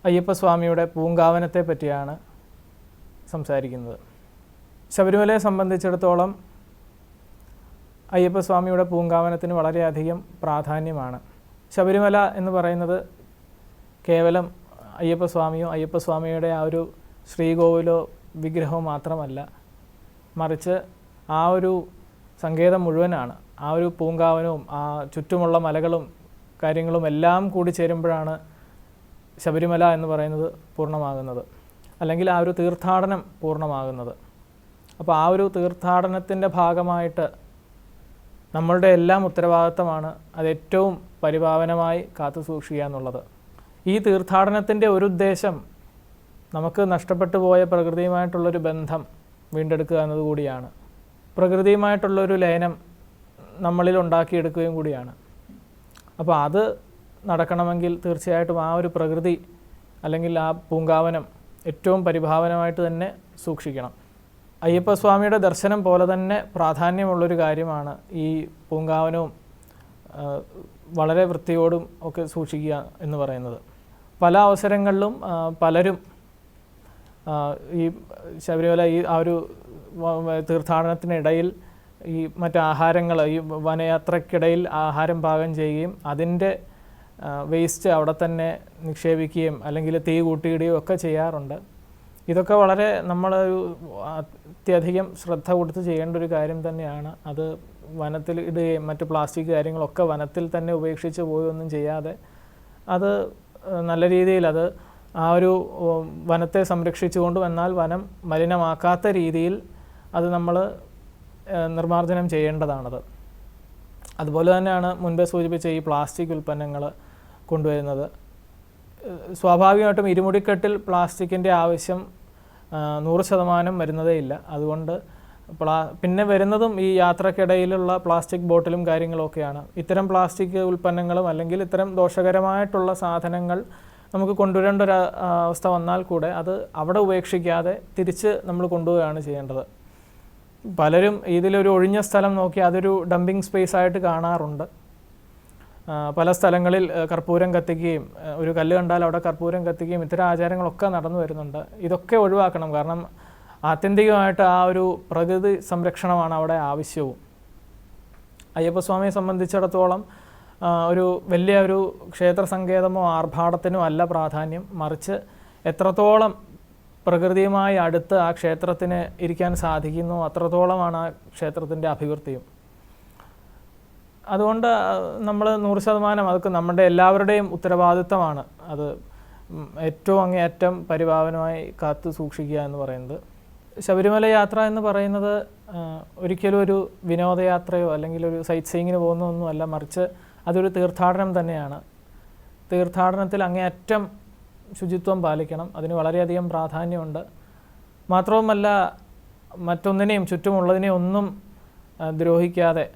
അയ്യപ്പസ്വാമിയുടെ പൂങ്കാവനത്തെ പറ്റിയാണ് സംസാരിക്കുന്നത്. ശബരിമലയെ സംബന്ധിച്ചിടത്തോളം അയ്യപ്പസ്വാമിയുടെ പൂങ്കാവനത്തിന് വളരെയധികം പ്രാധാന്യമാണ്. ശബരിമല എന്ന് പറയുന്നത് കേവലം അയ്യപ്പസ്വാമിയോ അയ്യപ്പസ്വാമിയുടെ ആ ഒരു ശ്രീകോവിലോ വിഗ്രഹമോ മാത്രമല്ല, മറിച്ച് ആ ഒരു സങ്കേതം മുഴുവനാണ്. ആ ഒരു പൂങ്കാവനവും ആ ചുറ്റുമുള്ള മലകളും കാര്യങ്ങളും എല്ലാം കൂടി ചേരുമ്പോഴാണ് ശബരിമല എന്ന് പറയുന്നത് പൂർണ്ണമാകുന്നത്, അല്ലെങ്കിൽ ആ ഒരു തീർത്ഥാടനം പൂർണ്ണമാകുന്നത്. അപ്പോൾ ആ ഒരു തീർത്ഥാടനത്തിൻ്റെ ഭാഗമായിട്ട് നമ്മളുടെ എല്ലാം ഉത്തരവാദിത്തമാണ് അത് ഏറ്റവും പരിപാവനമായി കാത്തു സൂക്ഷിക്കുക എന്നുള്ളത്. ഈ തീർത്ഥാടനത്തിൻ്റെ ഒരു ഉദ്ദേശം നമുക്ക് നഷ്ടപ്പെട്ടു പോയ പ്രകൃതിയുമായിട്ടുള്ളൊരു ബന്ധം വീണ്ടെടുക്കുക എന്നതുകൂടിയാണ്. പ്രകൃതിയുമായിട്ടുള്ളൊരു ലയനം നമ്മളിൽ ഉണ്ടാക്കിയെടുക്കുകയും കൂടിയാണ്. അപ്പോൾ അത് നടക്കണമെങ്കിൽ തീർച്ചയായിട്ടും ആ ഒരു പ്രകൃതി അല്ലെങ്കിൽ ആ പൂങ്കാവനം ഏറ്റവും പരിഭാവനമായിട്ട് തന്നെ സൂക്ഷിക്കണം. അയ്യപ്പസ്വാമിയുടെ ദർശനം പോലെ തന്നെ പ്രാധാന്യമുള്ളൊരു കാര്യമാണ് ഈ പൂങ്കാവനവും വളരെ വൃത്തിയോടും ഒക്കെ സൂക്ഷിക്കുക എന്ന് പറയുന്നത്. പല അവസരങ്ങളിലും പലരും ഈ ശബരിമല ഈ ആ ഒരു തീർത്ഥാടനത്തിനിടയിൽ ഈ മറ്റ് ആഹാരങ്ങൾ ഈ വനയാത്രയ്ക്കിടയിൽ ആഹാരം പാകം ചെയ്യുകയും അതിൻ്റെ വേസ്റ്റ് അവിടെ തന്നെ നിക്ഷേപിക്കുകയും അല്ലെങ്കിൽ തീ കൂട്ടിയിടുകയും ഒക്കെ ചെയ്യാറുണ്ട്. ഇതൊക്കെ വളരെ നമ്മളൊരു അത്യധികം ശ്രദ്ധ കൊടുത്ത് ചെയ്യേണ്ട ഒരു കാര്യം തന്നെയാണ്. അത് വനത്തിൽ ഇടുകയും മറ്റ് പ്ലാസ്റ്റിക് കാര്യങ്ങളൊക്കെ വനത്തിൽ തന്നെ ഉപേക്ഷിച്ച് പോയൊന്നും ചെയ്യാതെ അത് നല്ല രീതിയിൽ അത് ആ ഒരു വനത്തെ സംരക്ഷിച്ചുകൊണ്ടും എന്നാൽ വനം മലിനമാക്കാത്ത രീതിയിൽ അത് നമ്മൾ നിർമ്മാർജ്ജനം ചെയ്യേണ്ടതാണത്. അതുപോലെ തന്നെയാണ് മുൻപേ സൂചിപ്പിച്ച ഈ പ്ലാസ്റ്റിക് ഉൽപ്പന്നങ്ങൾ കൊണ്ടുവരുന്നത്. സ്വാഭാവികമായിട്ടും ഇരുമുടിക്കെട്ടിൽ പ്ലാസ്റ്റിക്കിൻ്റെ ആവശ്യം 100% വരുന്നതേയില്ല. അതുകൊണ്ട് പിന്നെ വരുന്നതും ഈ യാത്രക്കിടയിലുള്ള പ്ലാസ്റ്റിക് ബോട്ടിലും കാര്യങ്ങളൊക്കെയാണ്. ഇത്തരം പ്ലാസ്റ്റിക് ഉൽപ്പന്നങ്ങളും അല്ലെങ്കിൽ ഇത്തരം ദോഷകരമായിട്ടുള്ള സാധനങ്ങൾ നമുക്ക് കൊണ്ടുവരേണ്ട ഒരു അവസ്ഥ വന്നാൽ കൂടെ അത് അവിടെ ഉപേക്ഷിക്കാതെ തിരിച്ച് നമ്മൾ കൊണ്ടുപോവുകയാണ് ചെയ്യേണ്ടത്. പലരും ഇതിലൊരു ഒഴിഞ്ഞ സ്ഥലം നോക്കി അതൊരു ഡംപിങ് സ്പേസ് ആയിട്ട് കാണാറുണ്ട്. പല സ്ഥലങ്ങളിൽ കർപ്പൂരം കത്തിക്കുകയും ഒരു കല്ല് കണ്ടാൽ അവിടെ കർപ്പൂരം കത്തിക്കുകയും ഇത്തരം ആചാരങ്ങളൊക്കെ നടന്നു വരുന്നുണ്ട്. ഇതൊക്കെ ഒഴിവാക്കണം. കാരണം ആത്യന്തികമായിട്ട് ആ ഒരു പ്രകൃതി സംരക്ഷണമാണ് അവിടെ ആവശ്യവും. അയ്യപ്പസ്വാമിയെ സംബന്ധിച്ചിടത്തോളം ഒരു വലിയ ഒരു ക്ഷേത്ര സങ്കേതമോ ആർഭാടത്തിനോ അല്ല പ്രാധാന്യം, മറിച്ച് എത്രത്തോളം പ്രകൃതിയുമായി അടുത്ത് ആ ക്ഷേത്രത്തിന് ഇരിക്കാൻ സാധിക്കുന്നു അത്രത്തോളമാണ് ആ ക്ഷേത്രത്തിൻ്റെ അഭിവൃദ്ധിയും. അതുകൊണ്ട് നമ്മൾ 100% അതൊക്കെ നമ്മുടെ എല്ലാവരുടെയും ഉത്തരവാദിത്തമാണ്. അത് ഏറ്റവും അങ്ങേയറ്റം പരിപാവനമായി കാത്തു സൂക്ഷിക്കുക എന്ന് പറയുന്നത്. ശബരിമല യാത്ര എന്ന് പറയുന്നത് ഒരിക്കലും ഒരു വിനോദയാത്രയോ അല്ലെങ്കിൽ ഒരു സൈറ്റ് സീയിങ്ങിന് പോകുന്നതൊന്നുമല്ല, മറിച്ച് അതൊരു തീർത്ഥാടനം തന്നെയാണ്. തീർത്ഥാടനത്തിൽ അങ്ങേയറ്റം ശുചിത്വം പാലിക്കണം. അതിന് വളരെയധികം പ്രാധാന്യമുണ്ട്. മാത്രവുമല്ല മറ്റൊന്നിനെയും ചുറ്റുമുള്ളതിനെയും ഒന്നും ദ്രോഹിക്കാതെ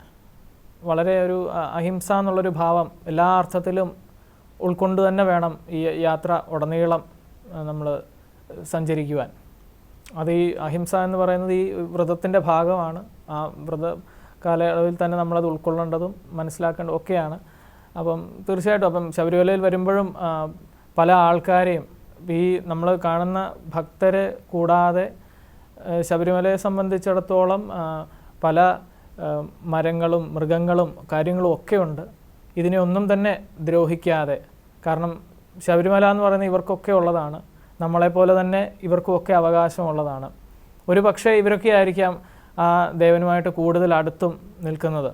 വളരെ ഒരു അഹിംസ എന്നുള്ളൊരു ഭാവം എല്ലാ അർത്ഥത്തിലും ഉൾക്കൊണ്ട് തന്നെ വേണം ഈ യാത്ര ഉടനീളം നമ്മൾ സഞ്ചരിക്കുവാൻ. അത് ഈ അഹിംസ എന്ന് പറയുന്നത് ഈ വ്രതത്തിൻ്റെ ഭാഗമാണ്. ആ വ്രത കാലയളവിൽ തന്നെ നമ്മളത് ഉൾക്കൊള്ളേണ്ടതും മനസ്സിലാക്കേണ്ടതും ഒക്കെയാണ്. അപ്പം തീർച്ചയായിട്ടും അപ്പം ശബരിമലയിൽ വരുമ്പോഴും പല ആൾക്കാരെയും ഈ നമ്മൾ കാണുന്ന ഭക്തരെ കൂടാതെ ശബരിമലയെ സംബന്ധിച്ചിടത്തോളം പല മരങ്ങളും മൃഗങ്ങളും കാര്യങ്ങളും ഒക്കെ ഉണ്ട്. ഇതിനെ ഒന്നും തന്നെ ദ്രോഹിക്കാതെ, കാരണം ശബരിമല എന്ന് പറയുന്നത് ഇവർക്കൊക്കെ ഉള്ളതാണ്, നമ്മളെപ്പോലെ തന്നെ ഇവർക്കുമൊക്കെ അവകാശമുള്ളതാണ്. ഒരു പക്ഷേ ഇവരൊക്കെ ആയിരിക്കാം ആ ദേവനുമായിട്ട് കൂടുതൽ അടുത്തും നിൽക്കുന്നത്.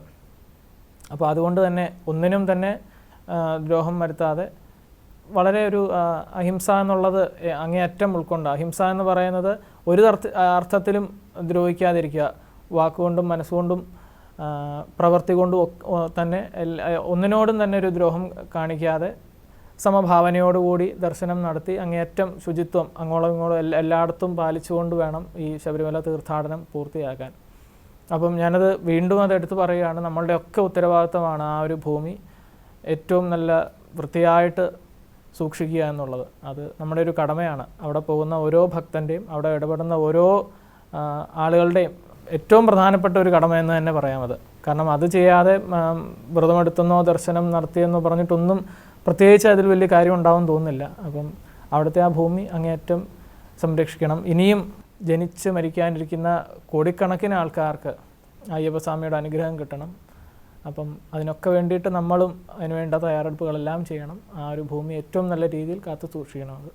അപ്പോൾ അതുകൊണ്ട് തന്നെ ഒന്നിനും തന്നെ ദ്രോഹം വരുത്താതെ വളരെ ഒരു അഹിംസ എന്നുള്ളത് അങ്ങേയറ്റം ഉൾക്കൊണ്ട്, അഹിംസ എന്ന് പറയുന്നത് ഒരു അർത്ഥത്തിലും ദ്രോഹിക്കാതിരിക്കുക, വാക്കുകൊണ്ടും മനസ്സുകൊണ്ടും പ്രവൃത്തി കൊണ്ടും തന്നെ ഒന്നിനോടും തന്നെ ഒരു ദ്രോഹം കാണിക്കാതെ സമഭാവനയോടുകൂടി ദർശനം നടത്തി അങ്ങേയറ്റം ശുചിത്വം അങ്ങോളം ഇങ്ങോളം എല്ലായിടത്തും പാലിച്ചുകൊണ്ട് വേണം ഈ ശബരിമല തീർത്ഥാടനം പൂർത്തിയാക്കാൻ. അപ്പം ഞാനത് വീണ്ടും അതെടുത്ത് പറയുകയാണ്, നമ്മളുടെയൊക്കെ ഉത്തരവാദിത്തമാണ് ആ ഒരു ഭൂമി ഏറ്റവും നല്ല വൃത്തിയായിട്ട് സൂക്ഷിക്കുക എന്നുള്ളത്. അത് നമ്മുടെ ഒരു കടമയാണ്. അവിടെ പോകുന്ന ഓരോ ഭക്തൻ്റെയും അവിടെ ഇടപെടുന്ന ഓരോ ആളുകളുടെയും ഏറ്റവും പ്രധാനപ്പെട്ട ഒരു കടമയെന്ന് തന്നെ പറയാം അത്. കാരണം അത് ചെയ്യാതെ വ്രതമെടുത്തെന്നോ ദർശനം നടത്തിയെന്നോ പറഞ്ഞിട്ടൊന്നും പ്രത്യേകിച്ച് അതിൽ വലിയ കാര്യം ഉണ്ടാവും തോന്നുന്നില്ല. അപ്പം അവിടുത്തെ ആ ഭൂമി അങ്ങേയറ്റം സംരക്ഷിക്കണം. ഇനിയും ജനിച്ച് മരിക്കാനിരിക്കുന്ന കോടിക്കണക്കിന് ആൾക്കാർക്ക് അയ്യപ്പസ്വാമിയുടെ അനുഗ്രഹം കിട്ടണം. അപ്പം അതിനൊക്കെ വേണ്ടിയിട്ട് നമ്മളും അതിനുവേണ്ട തയ്യാറെടുപ്പുകളെല്ലാം ചെയ്യണം. ആ ഒരു ഭൂമി ഏറ്റവും നല്ല രീതിയിൽ കാത്തു സൂക്ഷിക്കണം. അത്